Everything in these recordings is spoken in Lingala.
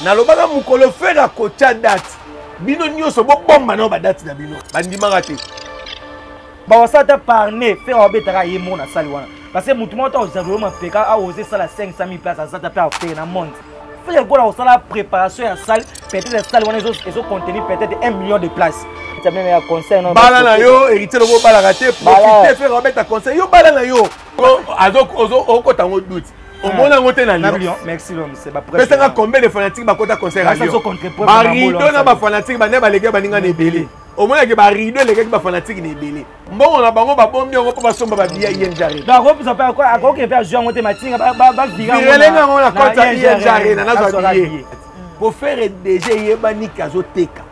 na lobaka mukolo faire à kocha date bino nyonso bo bomba na ba date na bino bandimaka te ba wasata parler faire obetaka yemo na sali wana parce que mutu mota ozalo ma peka a oser sala 500,000 places azata pa faire na monde faire quoi la sala préparation ya salle peut-être la salle wana ils ont contenu peut-être 1 million de places ça même ya concert non bala na yo héritier lobo bala raté profiter faire obeta concert yo bala na yo azok okota ngo doute au monde a monté na Lyon. Merci l'homme, c'est pas prêt. Mais combien de fanatiques ba kota concert à Lyon? Rideau na ba fanatique ba ne ba lege ba ninga ne belé. Au moins que ba rideau lege ba fanatique ne belé. Bon na bango ba bombi on pa somba ba biya yen jaré. Donc on peut pas quoi à quoi que faire jouer monter matinga ba virer. Virer on la kota yen jaré na zo biye. Pour faire déjà yebani kazo teka.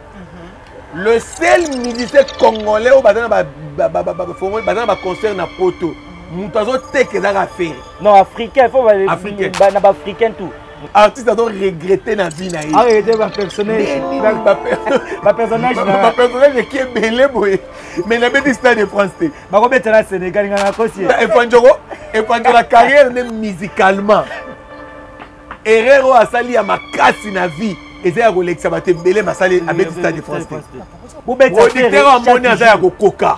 Le seul musicien congolais au bazana ba concert na poto. Moutazo teke za faire. Non, africain, il faut africain tout. Artiste doit regretter na vie na ye. Arrêtez ma personnage. Ma personnage qui est belé boy. Mais na bête stade de France té. Ba ko betela Sénégal ngana kosi. Et quand la carrière ne musicalement. Herrero a sali ya makasi na vie. Et ça Rolex ba te belé ma sali à bête stade de France té.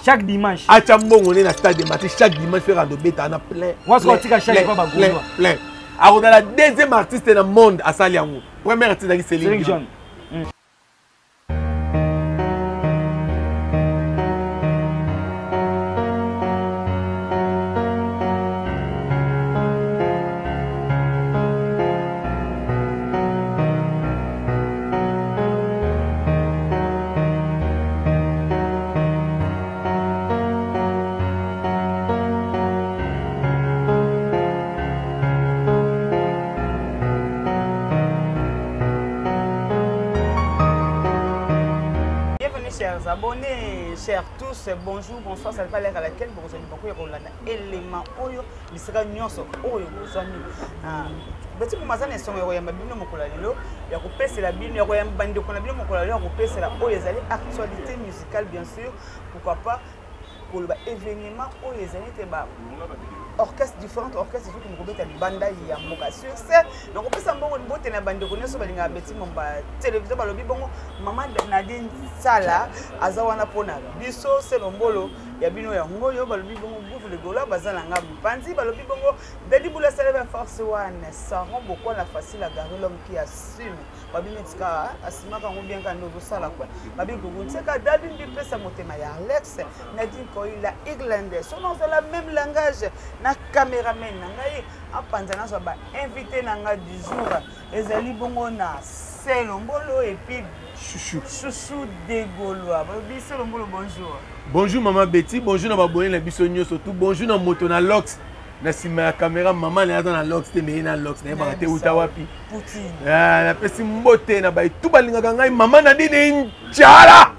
Chaque dimanche. Acha mbongo na stade de match chaque dimanche faire de beta na plein. Moi ce que chaque fois ba plein. Alors dans la deuxième artiste dans le monde à Saliango. Premier artiste c'est Céline Dion. Chers abonnés, chers tous, bonjour, bonsoir, ça va l'air à laquelle vous avez beaucoup de éléments oyo, mais c'est un nyonso oyo vous avez. Petit pour mazana son oyo mabino mokolalelo, ya ko pesa la bino, ya bande ko na bino mokolalelo, ko pesa la oyo ezali actualité musicale bien sûr, pourquoi pas pour le événement oyo ezali te ba orchestre différentes orchestres qui nous remettent à banda ya moka succès donc on peut s'embongo bote na bande ko nyoso balinga beti momba télévision balobi bongo maman Nadine Sala azawana pona biso selombolo ya bino ya ngoyo balobi bongo bouffe de gola bazana nga panzi balobi bongo Dadi Boula Saleva force one ça rend beaucoup la facile à garer l'homme qui assume babi metika asimaka ngo bien kando bosala quoi babi kuguntseka Dadi ndi pesa motema ya Alex Nadine Koila Irlandais sont dans le même langage na caméraman ngai apanzana so ba invité nanga du jour ezali bongo na Selombolo et puis chouchou de Gaulois babi Selombolo bonjour. Bonjour maman Betty, bonjour na babonné na biso nyonso tout bonjour na moto na Lox na sima ya caméra maman na na Lox te mais na Lox na ba te uta wapi Poutine na pesi mbote na ba tout balingaka ngai maman na dine njala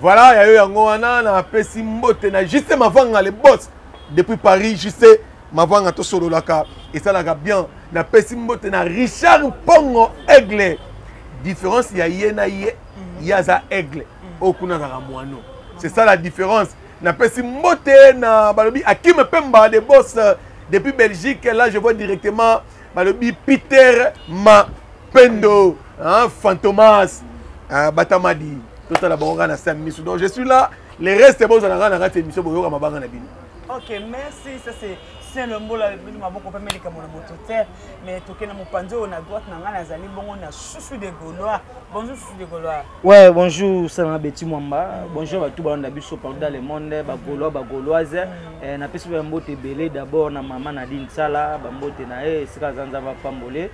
voilà ya yo yango wana na pesi mbote na juste mavanga le boss depuis Paris juste mavanga to solo laka et ça la bien na pesi mbote na Richard Pongo Aigle différence ya yena ye yaza Aigle okuna za moano. C'est ça la différence. Na pesi mbote na balobi Akim Pemba de boss depuis Belgique. Là je vois directement balobi Peter Mapendo, hein, Fantomas, Batamadi. Tout à la bonga na 5 minutes. Donc je suis là. Les restes bon ça na raté émission boyoka mabanga na bino. OK, merci, ça c'est Selombolo le maboko pa melika mon mototeur mais tokena mopanzo na droite na ngana zali bongo na chouchou de Gaulois. Bonjour chouchou de Gaulois. Ouais, bonjour Sana Betty Mwamba. Bonjour à tout le monde biso partout dans le monde, ba Gaulois, ba Gauloises. Na pesi ba mbote belé d'abord na maman Nadine Sala, ba mbote na sika zanza va pambolé.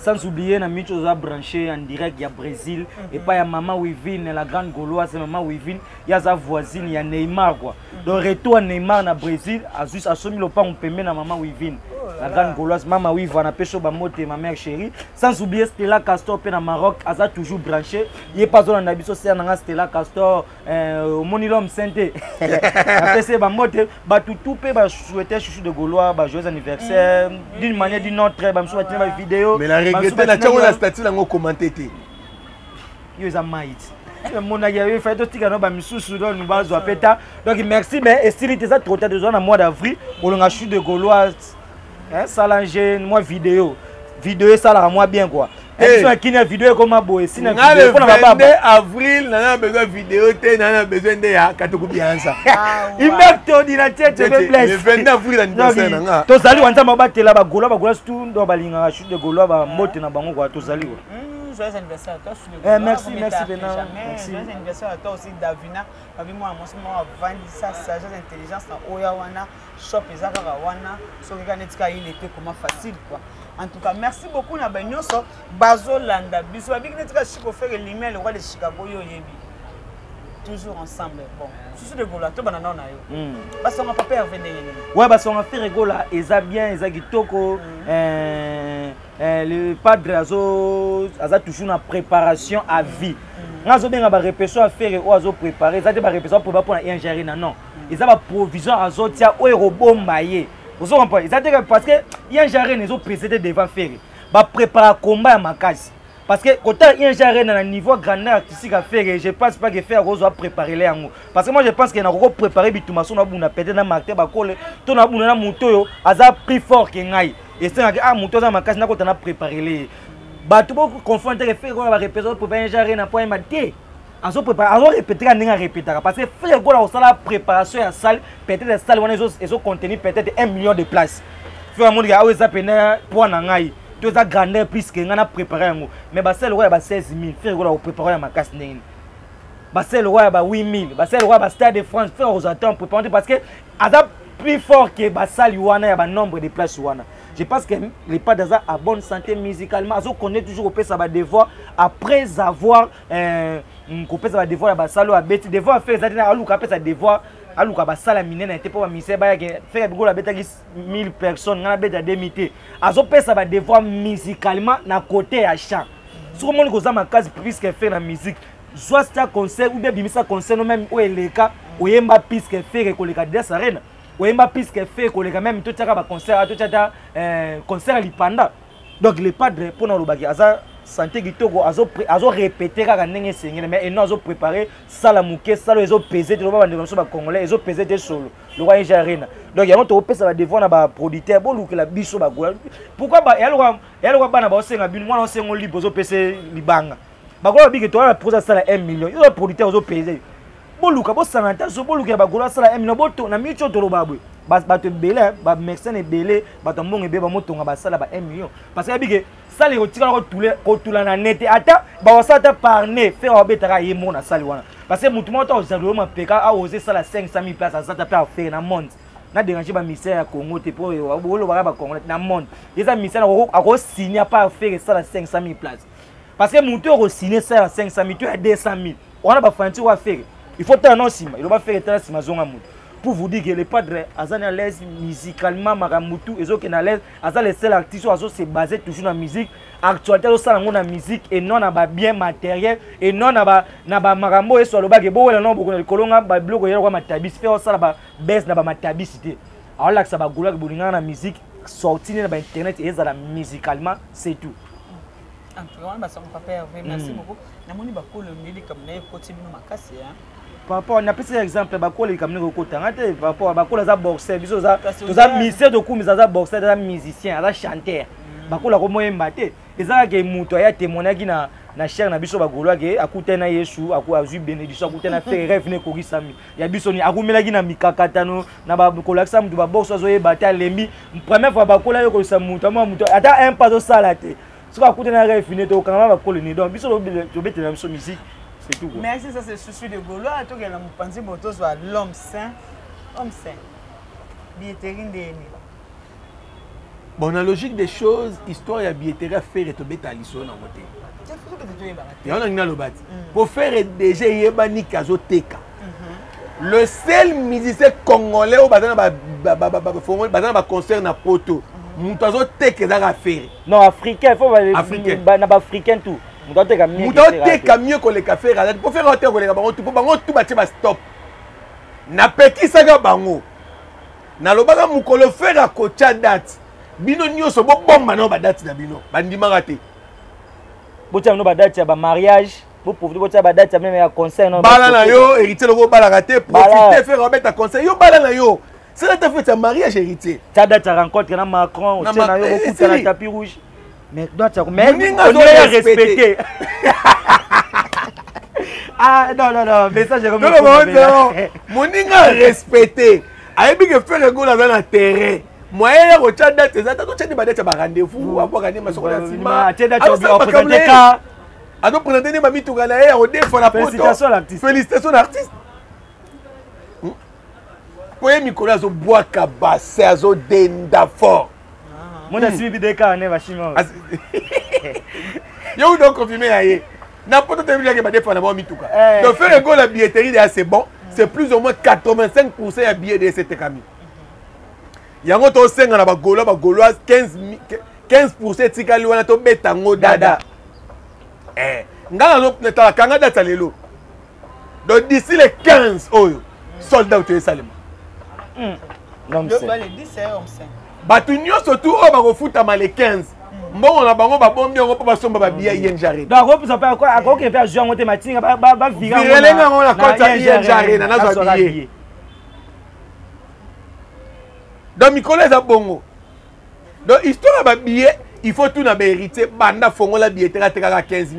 Sans oublier na micho za branché en direct ya Brésil et pas ya maman Wivine la grande Gauloise, maman Wivine, ya za voisine ya Neymar quoi. Donc retour à Neymar na Brésil, a juste assomi le pas on peut na maman Wivine la grande Gauloise maman Wivine na pecho ba mote ma mère chérie sans oublier Stella Castor pe na Maroc aza toujours branché il pas zona na biso c'est na Stella Castor moni l'homme santé na pese ba mote ba tout pe ba souhaiter chouchou de Gaulois ba joyeux anniversaire d'une manière d'une autre ba souhaiter ba vidéo mais la regretter na tchako na statut ngo commenter té yo za might mon aïe fait tout tika no ba misusu do nous bazo peta donc merci mais estilité ça trop tard de zone en mois d'avril on a chou de Gaulois hein Salanger moi vidéo ça là moi bien quoi Émission à Kina vidéo comme boy. Si na vidéo pour na 22 avril, na besoin vidéo te na besoin de ya katoko bianza. Il met ordinateur te me blesse. Le 22 avril anniversaire na nga. To zali wanza mabatela ba gola tout do balinga shoot de gola ba mote na bango kwa to zali wa. Joyeux anniversaire à toi. Merci Bena. Joyeux anniversaire à toi aussi Davina. Babi moi moi vandi ça sagesse intelligence na oya wana shop ezaka wana so keka netika il était comment facile quoi. En tout cas, merci beaucoup na banyoso bazolanda biso babi netika chiko faire lumière le roi de Chicago yo yebi. Toujours ensemble. Bon, sous de gola to banana na yo. Parce qu'on va pas perdre ndenge. Ouais, parce qu'on va faire gola eza bien, eza kitoko le padre aza toujours na préparation à vie. Ngazo benga ba répétition à faire ou azo préparer, ça te ba répétition pour na ingérer non. Eza ba provision azo tia o robomba ye. Vous comprenez? Ça parce que ingérer les autres précédés devant faire. Ba préparer combat à makasi. Parce que quand il y a un niveau grandeur artistique à faire, je pense pas que faire rose doit préparer les angles. Parce que moi je pense qu'il y a encore préparer bitumason na buna peut-être na marqué ba colle, to na buna na moto aza plus fort que ngai. Et c'est un moto za makasi na ko na préparer les. Ba tout beaucoup confondre que faire ba répétition pour bien gérer na point maté. Azo préparer, azo répéter na nga répéter parce que faire go la salle préparation à salle, peut-être la salle on est contenu peut-être 1 million de places. Faire monde ga oza pena pour na ngai. Tu as grandeur plus que on a préparé un mot mais basel roi ba 16000 faire quoi préparer ma casse ndenge basel roi ba 8000 basel roi ba Stade de France faire aux attentes préparer parce que ada plus fort que basal wana ya ba nombre de places wana. Je pense que les pas dans à bonne santé musicalement azo connaît toujours au peu ça va devoir après avoir coupé ça va devoir ya basalo a beti devoir faire ça na aluka peut ça devoir aluka basala minene na été pour ministère ba ya faire go la beta 1000 personnes na beta demité azo pesa ba devoir musicalement na côté ya chant sur mon ko za ma case puisque faire la musique soit ça concert ou bien bimisa concert no même o eleka oyemba puisque faire ko leka des arena oyemba puisque faire ko leka même tout ça ba concert tout ça concert lipanda donc les padres pour na lobaki aza santé kitoko azo répéter ka ndenge sengene mais non azo préparer sala muke sala ezo peser te ba ndeko so ba congolais ezo peser te solo le roi Jarena donc ya moto pesa ba devoir na ba producteur bo lukela biso ba gola pourquoi ba ya lo bana ba osenga bino mwana osengo libo zo pese libanga ba gola biki to na proza sala 1 million yo producteur ozo peser bo luka bo sanata zo bo lukela ba gola sala 1 million bo to na micho to lo babwe bato belé ba mercenaire belé bato mbongo be ba motonga ba sala ba 1 million parce que biki sali rotika ko tula na nete ata ba wasata parner faire obetaka yemo na sali wana parce que mutu moto ozalo ma peka a oser sala 500,000 places azata pa faire na monde na déranger ba misère ya Congo te po bolo ba Congo na monde eza misère ako signer pa faire sala 500,000 places parce que mutu ko signer sala 500,000 tu a 200,000 on a ba fanti wa faire il faut tant non sima il va faire tant sima zonga mutu pour vous dire que les padres azana l'aise musicalement maramutu ezoke na l'aise azana les seuls artistes azo se baser toujours na musique actualité au salon na musique et non na ba bien matériel et non na ba marambo eso lo bage bo wela no boko na kolonga ba bloko yelo kwa matabisi faire ça ba baisse na ba matabisité alors là ça ba gola bolinga na musique sorti na ba internet et ça musicalement c'est tout en tout cas on va son papa merci beaucoup na moni ba ko le mili comme na côté bino makasi hein. Par rapport on a pris exemple bakoli comme nous kotanga te par rapport bakola za boxer biso za za musicien de coup mais za boxer za musicien za chanteur bakola ko moyemba te ezaka ke muto ya témoignage na cher na biso bagolwa ke akutena Yesu akuzwi bénédiction akutena faire rêve ne kogisami ya biso ni akumelaki na mikakatano na bakola sa muto ba boxer zo yeba ta lembi première fois bakola yo ko sa muto ata un pas au salate soka akutena rêve ne to kanga bakola ni donc biso lo betela biso musique. C'est tout. Merci, ça c'est Chouchou de Golo. À tout cas, la moupanzi moto soit l'homme saint. Homme saint. Billetterie de bon, la logique des choses, histoire et billetterie à faire et te mettre à l'issue dans côté. Il y a un autre pour faire déjà yebani kazo teka. Le seul musicien congolais au bazana ba concert na poto. Mutazo teka za faire. Non, africain, il faut africain. Na ba africain tout. Mutoteka mieux que les cafés pour faire un bango tout bango tout batie ba stop na pekisaka bango na lobaka mukolo faire à kocha date bino nyoso bo bomba na ba date na bino bandimaka te botia no ba date ya ba mariage bo profiter botia ba date même ya concert non bala na yo héritier logo bala raté profiter faire remettre à concert yo bala na yo c'est la fête ya mariage héritier ta date rencontre na Macron au tient na yo beaucoup na tapis rouge. Mais doit ça mais Moninga on doit doit respecter. Ah non, mais ça j'ai comme Moninga respecté. Ayebi que faire go dans un terrain. Moi hier au chat date ça tu chat ba date ba rendez-vous après gagner ma sokola sima. Ado présenter ma mituka na hier au défend la photo. Félicitations l'artiste. Poye Nicolas zo bois kabase azo denda fort. Mon asi bideka ne vachima. Yo donc confirmer aye. N'importe quel milliard qui va défendre la mituka. Donc faire go la billetterie c'est bon. C'est plus ou moins 85% ya billet de cette cami. Yango to senga na ba gaulois 15% tikali wana to betango dada. Ngana no neta kanga data lelo. Donc d'ici les 15 oyo soldat tu es salema. Non c'est le 10 c'est homme 5. Batu nyonso tout o ba ko futa ma les 15. Mbongo na bango ba bombi ngo pa somba ba billet yen jaré. Donc on peut ça pas quoi encore que faire jouer en thématique ba virer. Virelenga ngo na kota yen jaré na nazo billet. Donc Nicolas a bongo. Donc histoire ba billet, il faut tout na hériter banda fongo la billetterie à 15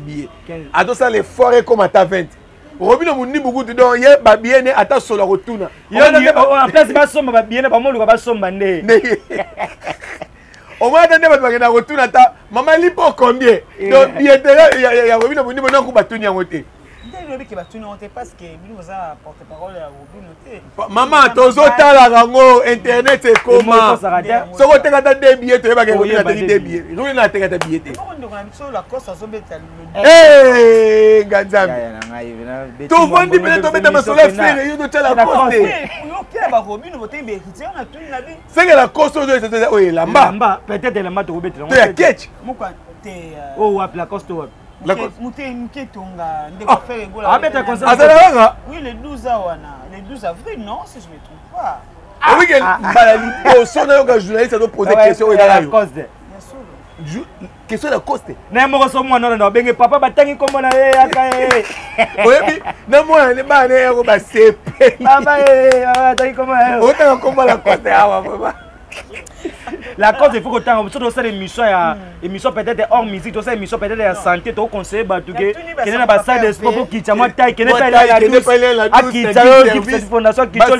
billets. Ado ça les forêts comme à ta 20. Robino mundi beaucoup de donc hier ba billet ne ata solo retourna. En place ba somba ba billet ba moluka ba somba ne. Au moins attendez ba na retourna ta maman lipo combien. Donc billetterie ya Robino mundi bona ko batuni yango te. Parce que vous avez porte-parole à vous. Maman, tozo tala rango internet c'est comment? So ko teka ta deux billets to yeba ke ko na deux billets. Rui na teka ta billets. La course à Zobeta. Eh, Ganzam. To vondi bele to beta masola frère, yo to tala course. Yo ki ba Robino voter be hitio na tuni na bi. C'est que la course c'est oye lamba. Peut-être la mato beta. To ya catch. Moko te oh wap la course wap. Oui, le 12 avril, non, si je ne me trompe pas. Ah oui, son journaliste a posé question et la cause. Question de coste. Papa batangi comme on oui, non, moi, les bannières, c'est autant comme la coste. La cause il faut que tu aies une émission peut-être hors musique, tu as une émission peut-être de santé, tu as conseillé Batouké, qui est dans la salle de sport qui t'a moi taille, qui n'est pas là à qui t'a eu fondation qui t'a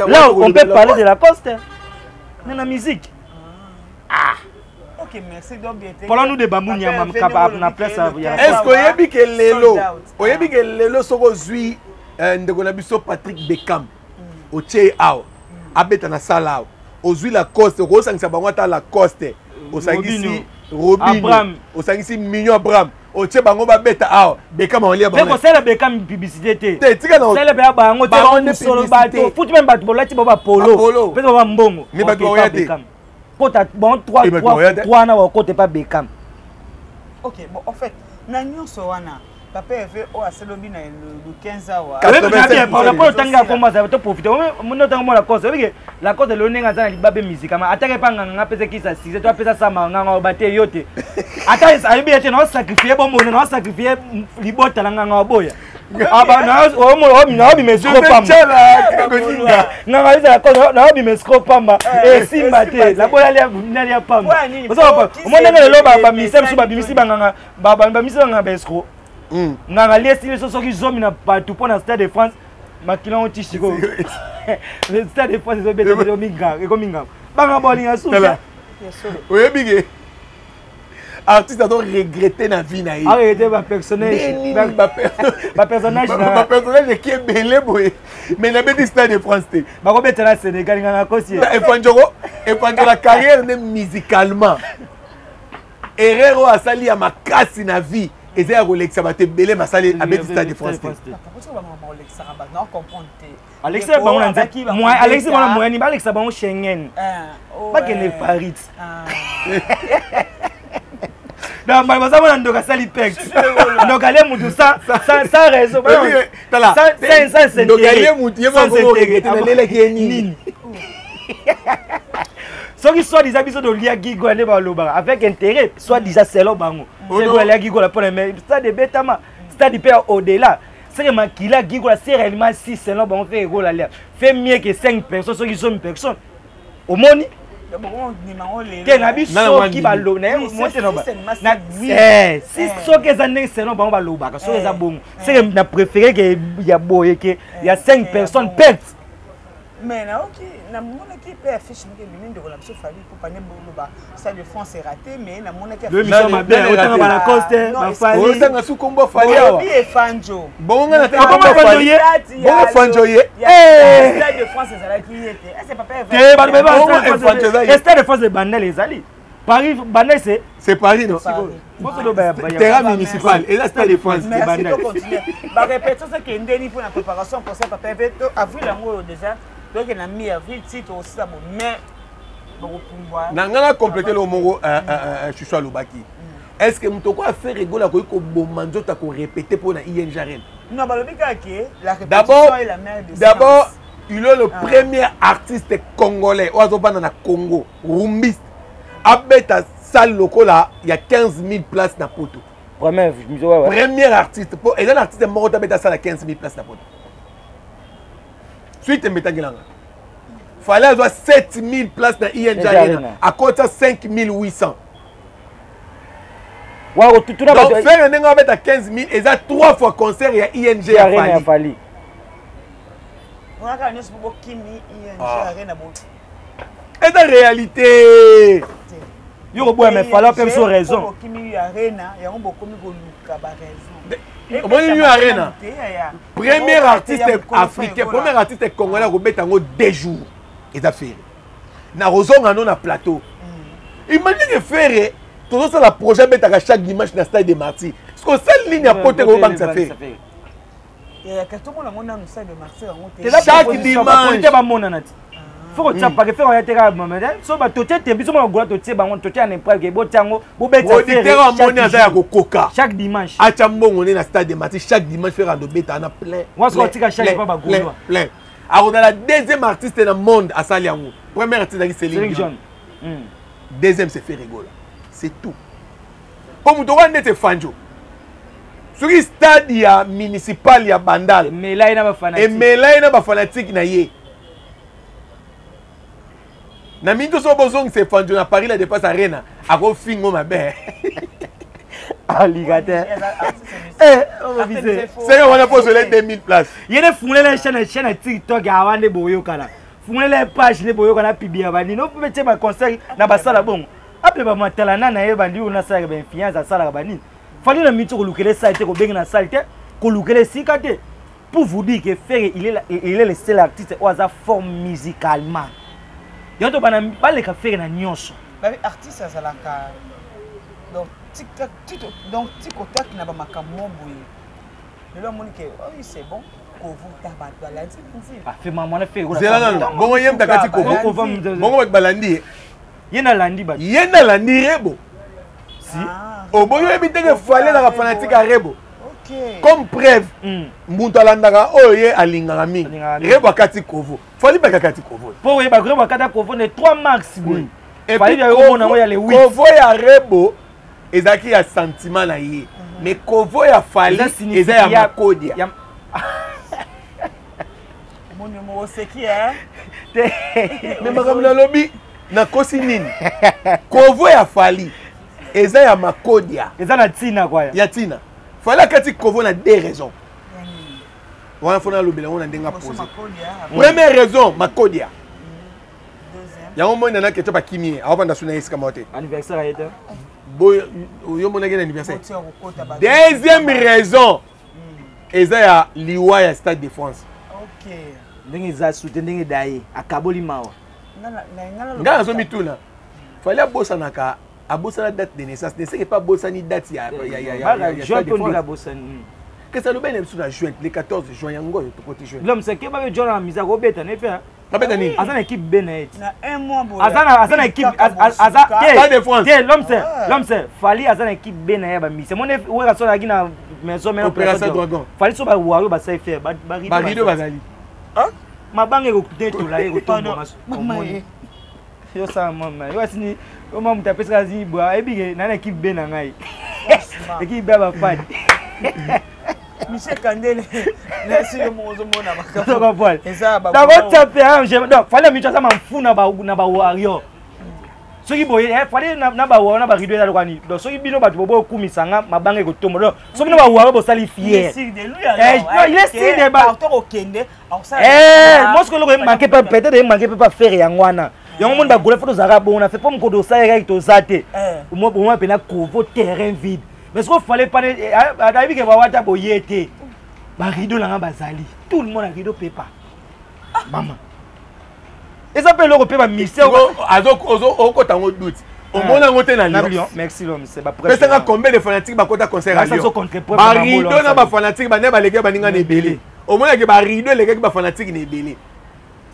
là on peut parler de la coste dans la musique. Ah. Ok, merci donc bien. Parlons-nous de Bambou Niamam capable na place à est-ce que yebi que lelo soko zui ndeko na biso Patrick Beckham au Che Ao abeta na sala ozui la coste osangisa bango ata la coste osangisi Robinho osangisi Mignon Abraham otie bango babeta awa Beckham olia bango mais c'est la Beckham publicité te tika na c'est le ba bango te solo bato foot même bato bolati ba polo peut ba mbongo mais bato oya te kota bon 3 na wa côté pas Beckham. OK bon en fait na nyonso wana papa avait au aselobi na le 15 awa pour tanga komba ça to profiter mon tanga la cause la cause de l'onenga za libabe musique ama atake pa nganga pesa kisa 6 to pesa sama nganga bate yote ata aibi ete na sacrifier bon mon na sacrifier libota la nganga boya aba na na bi mesco pamba nganga isa la cause na bi mesco pamba e simba te la bola lia pamba mon nanga le ba misem su ba bimisi banganga ba misi banganga besco nganga lesi soki zomi na partout pour na Stade de France makilon tishiko le Stade de France zo bete minga e kominga banga bolinga souka oyebige artiste doit regretter na vie na ye arrêter ba personnage qui est belé boye mais na bete Stade de France te ba ko betela Sénégal nganga kosi e fanjoro la carrière ne musicalement erreur a sali ya makasi na vie et c'est à Alexa Baté belé ma salle à Betty Stade de France. Alexa Bango moi Alexa Bango moi ni Alexa Bango Schengen. Pas que les Paris. Non mais ça on ndoka sali pex. Donc aller mutu sans raison. Ça c'est donc aller mutu yema ko regretter na lela kieni. Ceux qui soit des habits de Liagigo avec intérêt, soit déjà c'est là bango. C'est quoi Liagigo la pour mais stade de Betama, stade de père au-delà. C'est que Makila Gigo c'est réellement 6 c'est là bango fait gol là. Fait mieux que 5 personnes, ceux qui sont une personne. Au moni te na biso ki balona monte no ba na si soki eza ndenge selon bango balobaka soki eza bongo c'est na préféré que ya boye que ya 5 personnes perte mais na ok na mona ki pe affiche mike mine de la biso fali pour pas ne boloba ça de France est raté mais na mona ki le mission ma bien autant ba la coste ba fali autant su kombo fali awa bi e fanjo bongo na bongo fanjo ye bongo fanjo ye stade de France ezala ki yete c'est pas pas vrai ba ba stade de France de Bandel ezali Paris Bandel c'est Paris non terrain municipal et là stade de France de Bandel ba répéter ça que ndeni pour la préparation pour ça papa avril yango déjà donc na mi-avril titre aussi ça mais beaucoup pouvoir nangana compléter le mongo Chuchwa Lobaki est-ce que mutoko a fait rigoler ko bomanzo ta ko répéter pour na ING Arena non ba lobika que la répétition est la mère de d'abord il est le premier artiste congolais ozo bana na Congo rumbiste abeta salle lokola il y a 15 000 places na poto premier artiste pour et l'artiste mort abeta salle à 15 000 places na poto suite mbetangilanga fallait avoir 7 000 places dans ING Arena à côté 5 800 wow tout donc faire un avec à 15 000 et ça 3 fois concert et ING Arena fali on a gagné ce beaucoup qui ING Arena bon et la réalité yo boy mais fallait même sur raison qui Arena il y a beaucoup mi ko luka ba raison ING Arena premier artiste africain premier artiste congolais robeta ngo 2 jours et ça fait na rozonga non na plateau imagine faire tout ça la projet beta chaque dimanche na stade de Martyrs parce que cette ligne à porter au banque ça fait et que tout le monde na stade de Martyrs chaque dimanche faut que ça pas que faire un terrain moment so ba to tete biso mo gola to tie bango to tia n'importe que bo tiango bo beta faire moni aza ya kokoka chaque dimanche acha mbongo na stade de Martyrs chaque dimanche faire ando beta na plein moi so tika chaque pas ba gola plein alors dans la deuxième artiste dans le monde à Saliango premier artiste qui Céline Dion deuxième c'est Ferrigola c'est tout pour muto wande te fanjo sur le stade ya municipal ya Bandal mais là il na ba fanatique et mais là il na ba fanatique na ye na minto so bozong c'est fanjo na Paris la dépasse Arena a ko fingo mabe alligateur on va viser c'est on a posé les 2000 places yene fungule la chaîne TikTok ya wande boyo kala fungule la page le boyo kala pibia bani no peut mettre ma concert na basala bon appelez ba matala na ye bandi una sala ba influence à sala bani fallait na minto ko lukele salte ko benga na salte ko lukele sikate pour vous dire que Ferré il est le seul artiste au hasard fort musicalement yoto bana bale ka Ferré na nyonso ba artiste azalaka donc tic-tac n'a pas makambo boye le monde que oui c'est bon ko vous tabac balandi ah fait maman na fait bon yem takati ko bon balandi yena landi ba yena landi rebo si oboyo ebitenge fallait na fanatique a rebo comme preuve mbuntu alandaka oyo ye alingaka mingi rebo akati kovo fallait ba kakati kovo po ye ba rebo akata kovo ne 3 max oui et puis kovo ya rebo ezaki ya sentiment na ye mais kovo ya fali eza ya makodia mon mo seki hein mais makambo na lobi na kosi nini kovo ya fali eza ya makodia eza na tina kwa ya tina fali akati kovo na 2 raisons wana fona lobela wana ndenga poser première raison makodia yango mona na keto ba kimie awanda suna esika mote anniversaire ayete boy yo mona gena anniversaire deuxième raison eza ya liwa ya Stade de France OK ndenge za soute ndenge daye akaboli mawa ngana zo mituna fallait abosanaka abosana date de naissance ne sais pas bosani date ya juin to ndika bosani que ça le ben sur juin le 14 juin yango to côté juin l'homme c'est que ba jona misa ko beta ne fait Rabeta ni azana équipe benet na 1 mois boy azana équipe Stade de France l'homme c'est fali azana équipe benet ba mi c'est mon ouais ka sona kina maison mais opération dragon fali so ba waro ba sai faire ba rido bazali mabange ko teto la ko tombo maso yo sa mama yo asini o mama mtapesa zi bwa ebige na équipe bena ngai équipe ba fali Michel Kandele merci mozo mona makaka voilà d'accord tapé donc fallait micho ça m'funa ba na ba wario soki boye fallait na ba wana ba rideau ezali kwani donc soki bino bato bobo okumisanga mabanga ekotomba donc soki bino ba wana bosali fier il est sûr de ba moi ce que le manquait pas peut-être manquait pas faire yango wana yango monde ba gola photo zara bon on a fait pas mko do ça avec to zate moi pena couvre terrain vide mais ce qu'il fallait pas adabi ke ba wata boyete ba rideau langa bazali tout le monde a rideau pepa maman et ça peut le repérer mystère au tango doute au monde a ngoté na Lyon merci l'homme c'est pas presque combien de fanatiques ba kota concert à Lyon ba rideau na ba fanatique ba ne ba lege ba ninga ne belé au monde ke ba rideau lege ba fanatique ne belé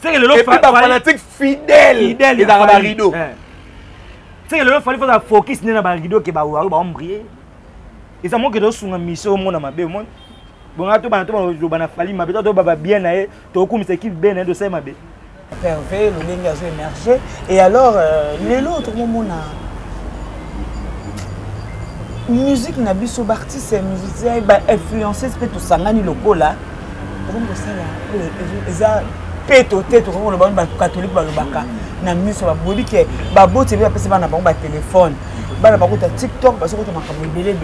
c'est que le lot fanatique fidèle et dans ba rideau c'est que le lot fallait faire focus na ba rideau ke ba wa ba ombrier et ça manque de sunga mission au monde mabe monde bon ato ba na fali mabe to ba bien na e to ku mise ki ben de ça mabe pervers le lingue a émergé et alors les autres moments musique na biso artiste musicien ba influencer peut tout sangani lokola comme ça là eza peto tete comme le ba catholique ba lobaka na miso ba bobi ke ba bote ba pesa ba na ba téléphone ba na ba ko TikTok ba so ko makambo belé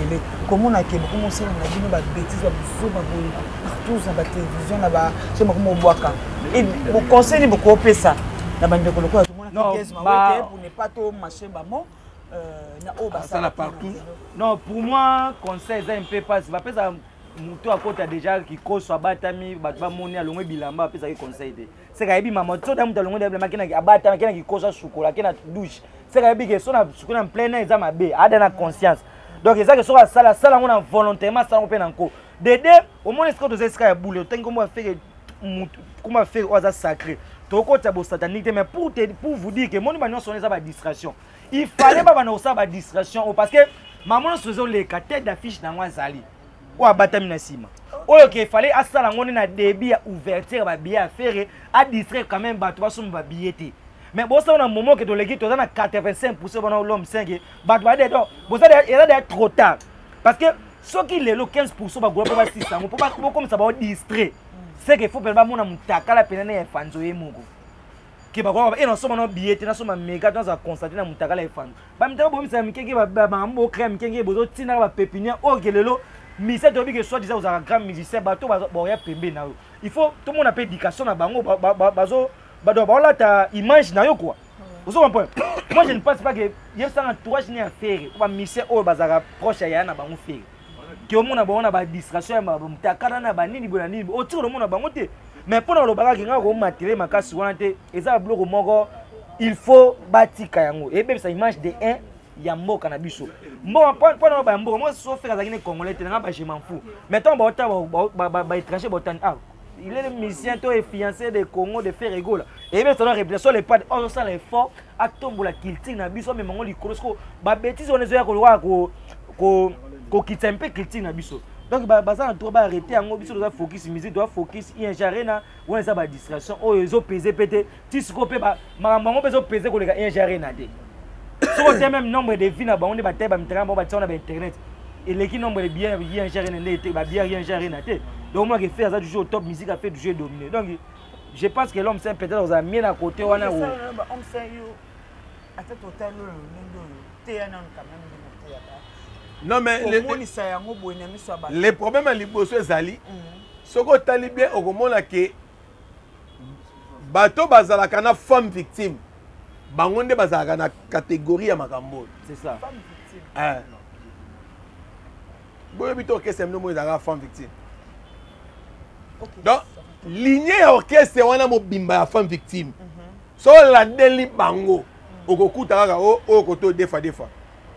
comment na ke beaucoup monser na bino ba bêtises ba biso ba boyi partout na ba télévision na ba chez moi comme boaka et vous conseillez beaucoup pesa na bande ko lokola tout le monde qui pour ne pas trop marcher ba mo na o ba ça partout non pour moi conseil ça un peu pas va pesa muto akota déjà qui cause abatami ba moni alongwe bilamba pesa ki conseil de c'est ka yebi maman to da muto alongwe de makina ki abatami makina ki cause chocolat kina douche c'est ka yebi que son na chocolat en plein air za mabe ada na conscience donc c'est ça que so sala on a volontairement ça on peut encore de au moins est-ce que tu sais boule tant comment faire comment faire au sacré to kota bo satanique mais pour vous dire que mon manion sonner ça ba distraction il fallait pas na ça ba distraction parce que maman faisait les têtes d'affiche na moi zali ou abatami na sima oyo ke fallait asala ngoni na débit ya ouverture ba bien faire à distraire quand même bato baso ba billet mais bon ça on a un moment que to legi to na 85% bona l'homme 5 bato ba dedans bon ça il est trop tard parce que ceux qui les 15% ba groupe ba 600 on peut pas comme ça ba distraire c'est que faut pas mona mutaka la penane ya fanzo ye mugo ke ba kwa e no so na billet na so ma mega dans a constater na mutaka la fanzo ba mtaka bo misa mikenge ba mambo crème mikenge bozo tina ba pépinière o gelelo mais c'est depuis que soit disant aux grands musiciens bateau boya pembe na yo il faut tout le monde a pas éducation na bango bazo là ta image na yo quoi vous comprenez moi je ne pense pas que il y a ça entourage ni à faire ba musicien o bazaka proche ya na bango faire que au monde na bango na ba distraction ba mtakana na ba nini bona nini o tiro le monde na bango te mais pour na lo baka kinga ko matériel makasi wana te eza bloco moko il faut batika yango et même sa image de 1 ya mboka na biso mboka pour ba mboka moi so faire azakine congolais te na ba je m'en fous mettons ba étranger botan ah il est le musicien toi est fiancé de Congo de faire égaux et même ça doit réfléchir sur les pas on sent l'effort à tomber la critique na biso mais mongo likolosko ba bêtise on est ko kitempe critique na biso donc ça na trop ba arrêter yango biso doit focus musique doit focus injarena ou ça ba distraction o ezo peser pété tisiko pe ba mamango bezo peser ko leka injarena de so te même nombre de vies na ba on ba te ba mtera ba tsona ba internet et les nombre de bien injarena n'était ba bien injarena te donc moi qui fait ça du jeu au top musique a fait du jeu dominé donc je pense que l'homme c'est peut-être dans un mieux à côté on a homme c'est yo à tout total le quand même non mais les problèmes à liboso ezali soko tali bien okomona ke bato bazalaka na femme victime bango nde bazalaka na catégorie ya makambo c'est ça femme victime boyo bito orchestre mno mo ezalaka femme victime donc lignée ya orchestre wana mobimba ya femme victime so la deli bango okokuta kaka o koto defa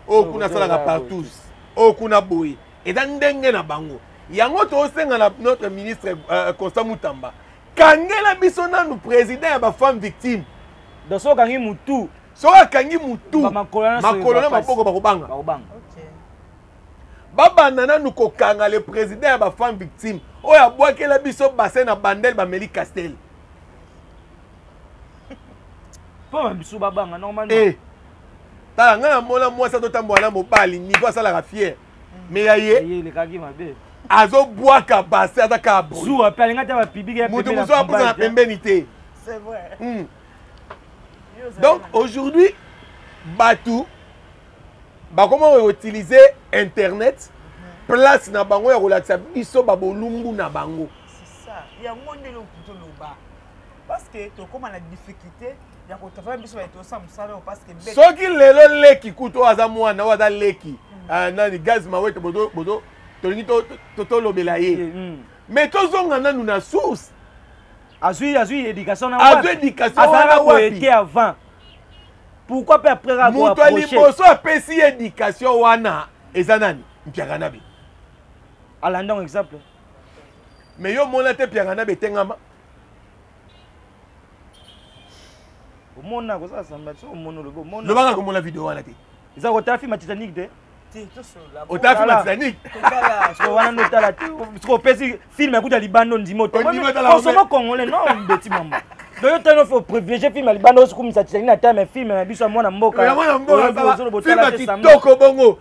o kuna salaka partout o kuna boye eza ndenge na bango yango tosenga na notre ministre Constant Mutamba kangela biso nanu président ya ba femme victime donc so kangi mutu makolo na maboko bakobanga babanda nanu kokanga le président ya ba femme victime oyo abwakela biso bassin na bandel bameli Castel po biso babanga normalement tala nga na mona mwasi totambola na mobali niveau asalaka fier mais yaye lekaki mabe azobwaka bassin azaka jour ape alinga te bapibiki moto mosusu apoza na pembeni te c'est vrai donc aujourd'hui batu comment utiliser internet place na bango ya kolakisa biso babolumbu na bango. C'est ça. Il y a un monde plutôt loba. Parce que tu comme la difficulté ya ko tafala biso ba to sa musala parce que soki lelo leki kuto aza mwana waza leki nani gaz mawete bodo to lobela ye. Mais tozonga nanu na source. Azui éducation na wapi. Azui éducation na wapi. Avant. Pourquoi pas après ra ko approcher? Muto liboso apesi éducation wana ezanani Mpiaganabe. Alanda un exemple. Mais yo mona te Mpiaganabe tengama. Mona ko ça samba so mono lobo mona. Lobanga ko mona vidéo wana te. Ils ont ta film Titanic de. Au ta film Titanic. So wana no tala te. Ko pesi film akuta libando ndimo to. Consommer congolais non beti mama. Donc tu faut privilégier film libando so comme ça Titanic na time film na biso mwana mboka. Mwana mboka. Film kitoko bongo.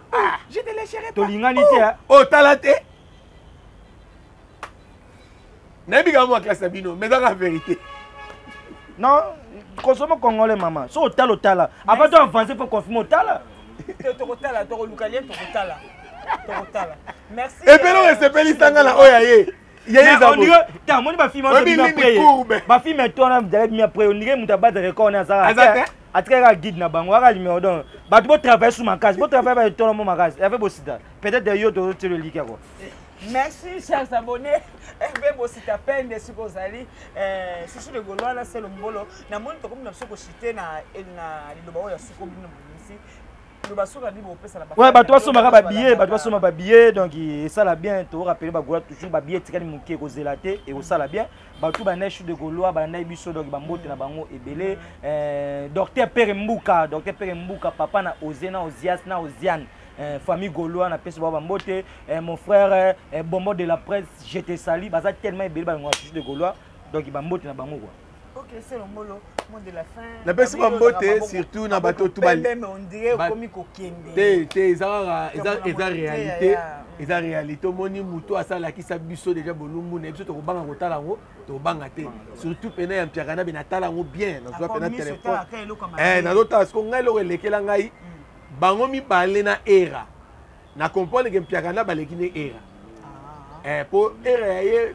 Je te laisserai pas. To lingani te. Oh tala te. Nabiga mo classe bino, mais dans la vérité. Non, consomme congolais maman. So tala. Avant de avancer pour confirmer tala. Tokotala, tokolukalien tokotala. Merci. Et puis on se peli sangala oyaye. On dirait, t'as mon ba film après. Ba film toi na direct mi après on dirait muta ba de record na ça. Atreka guide na bango aka numéro donc. Ba tu travailler sur ma case, bo travailler toi mon ma case. Avec Bosida. Peut-être d'ailleurs tu le liker quoi. Merci chers abonnés. Hervé Bosita peine de Sukozali. Chouchou de Gaulois là c'est le mbolo. Na moni to comme na soko chité na liloba ya suko bino ici. Ouais, bah toi soma ba billet donc ça la bien to rappeler ba gola toujours ba billet tikali muke ko zelaté et ça la bien ba tout ba neige de Gaulois ba na biso donc ba mbote na bango ebele docteur Père Mbuka papa na Ozena Ozias na Oziane famille Gaulois na pesi ba mbote mon frère Bombo de la presse j'étais sali ba ça tellement ebele ba ngwa de Gaulois donc ba mbote na bango quoi. Ok, c'est le mot de la fin. La personne va mbote surtout na bateau tout bali. Mais on dirait comme kokende. Eza réalité moni muto asala ki sa biso déjà bolumbu na biso to banga kotala ngo to banga te. Surtout pena ya Mpiaganabe na tala ngo bien na zo pena téléphone. Na lota parce que ngai lo lekela ngai bango mi balé na era. Na comprendre que Mpiaganabe baleki ne era. Po era ye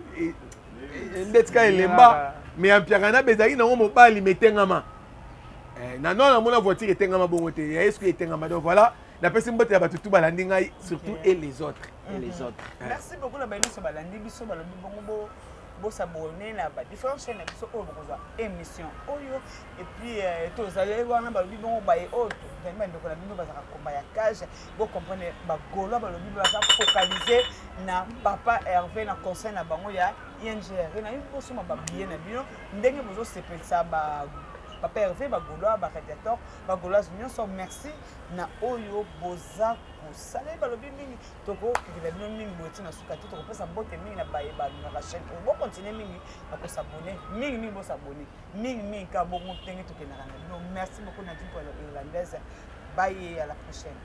ndetka elemba mais Mpiaganabe ezali na mobali metengama na non na mona voiture etengama bongo te est-ce que etengama donc voilà la personne mbote ya batutu balandi ngai surtout et les autres merci beaucoup na bino so balandi biso balobi bongo bo s'abonner na ba différentes chaînes biso oyo bokozwa émission oyo et puis tozali wana balobi bongo ba auto tellement ndeko na bino bazaka komba ya cage bo comprendre ba Gaulois balobi baza focaliser na papa Hervé na conseil na bango ya INGR na yo soma ba billet na bino ndenge bozo sepelisa ba papa Hervé ba Gaulois ba radiateur ba Gaulois nyonso merci na oyo boza kosala balobi mingi toko kikela bino mingi boti na suka toko pesa mbote mingi na baye ba na chaîne bo continuer mingi na ko s'abonner mingi bo s'abonner mingi ka bongo tenge to kenaka na bino merci beaucoup na tipe irlandaise bye à la prochaine.